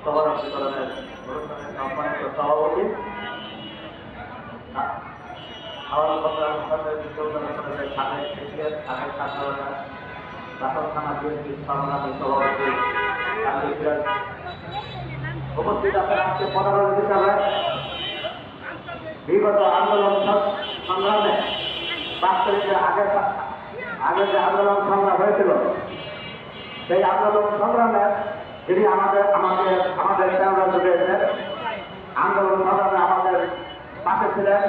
সভাপতিকরণের অনুষ্ঠানের সম্মানিত সভাপতি আওয়াজ বিশ্ববিদ্যালয়ের সাবেক প্রেসিডেন্ট সাবেক ছাত্ররা দাসন থানা বিএনপির সংগ্রামী সভাপতি উপস্থিত আছেন আজকে প্রধান অতিথি হিসাবে বিগত আন্দোলন সংগ্রামে বাস্তবিকের আগে যে আন্দোলন সংগ্রাম হয়েছিল সেই আন্দোলন সংগ্রামে যিনি আমাদের প্রেরণা জুগিয়েছেন, আন্দোলন সংগ্রামে আমাদের পাশে ছিলেন,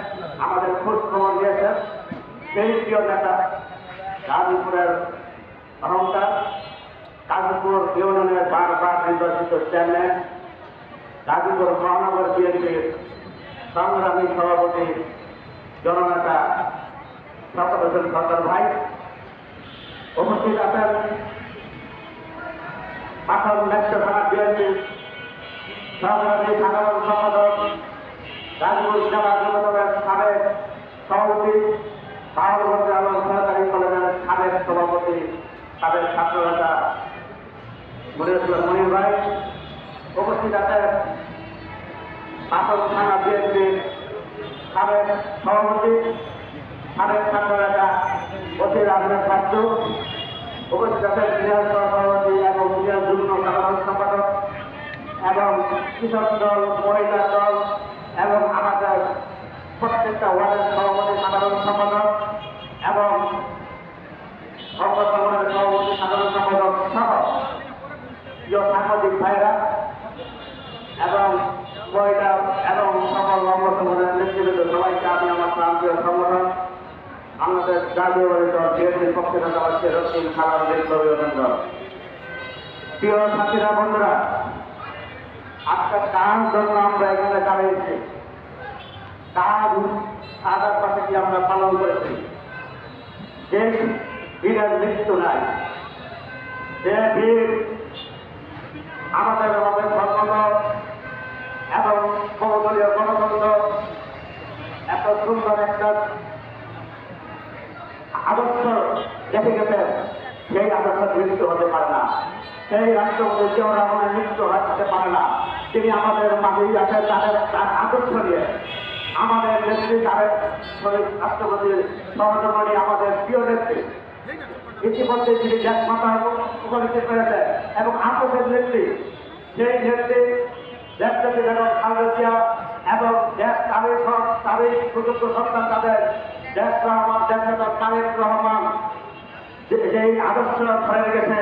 আমাদের খোঁজ খবর দিয়েছেন সেই প্রিয় নেতা গাজীপুরের অহংকার, গাজীপুর ইউনিয়নের বারবার নির্বাচিত চেয়ারম্যান, গাজীপুর মহানগর বিএনপির সংগ্রামী সভাপতি জননেতা শওকত হোসেন সরকার ভাই উপস্থিত আছেন। পাথর মেট্রো থানা বিএনপির সংগ্রামী সাধারণ সম্পাদক, গাজীপুর জেলা যুবদলের সাবেক সভাপতি, বাহাদুর আলম সরকারি কলেজের সাবেক সভাপতি, সাবেক ছাত্র নেতা মনির ভাই উপস্থিত আছেন। পাথর থানা বিএনপির সাবেক সভাপতি, সাবেক ছাত্র নেতা বসির আহমেদ ছাত্র উপস্থিত আছেন। সিনিয়র সভাপতি এবং সিনিয়র যুগ্ম সাধারণ সম্পাদক এবং কৃষক দল, মহিলা দল এবং আমাদের প্রত্যেকটা ওয়ার্ডের সভাপতি সাধারণ সম্পাদক এবং সংগঠনের সভাপতি সাধারণ সম্পাদক সহ প্রিয় সাংবাদিক ভাইরা এবং মহিলা এবং সকল অঙ্গ সংগঠনের নেতৃবৃন্দ সবাইকে আমি আমার প্রান্তীয় সংগঠন আমাদের জাতীয় বিএনপির পক্ষ থেকে জানাচ্ছি রক্তিম সালাম বিপ্লবী অভিনন্দন। প্রিয় সাথীরা, বন্ধুরা, আজকে কার জন্য আমরা এখানে দাঁড়িয়েছি, কার সাদার পাশে কি আমরা পালন করেছি, যে বীরের মৃত্যু নাই, যে বীর আমাদের ধর্মদল এবং বহুদলীয় গণতন্ত্র এত সুন্দর একটা আদর্শ রেখে গেছেন, সেই আদর্শ মৃত্যু হতে পারে না, সেই রাষ্ট্রপতি জিয়াউর রহমানের মৃত্যু হতে পারে না। তিনি আমাদের মাঝেই আছেন, তার আদর্শ নিয়ে আমাদের নেত্রী, তাদের রাষ্ট্রপতির সহধর্মী, আমাদের প্রিয় নেত্রী ইতিমধ্যে তিনি দেশ মাতায় উপনীত করেছেন এবং আদর্শের নেত্রী, সেই নেত্রী দেশপতি বেগম খালেদা জিয়া এবং দেশ তারই সুযোগ্য সন্তান তাদের দেশ রহমান, দেশ নেতা তারেক রহমান যেই আদর্শ ধরে রেখেছে।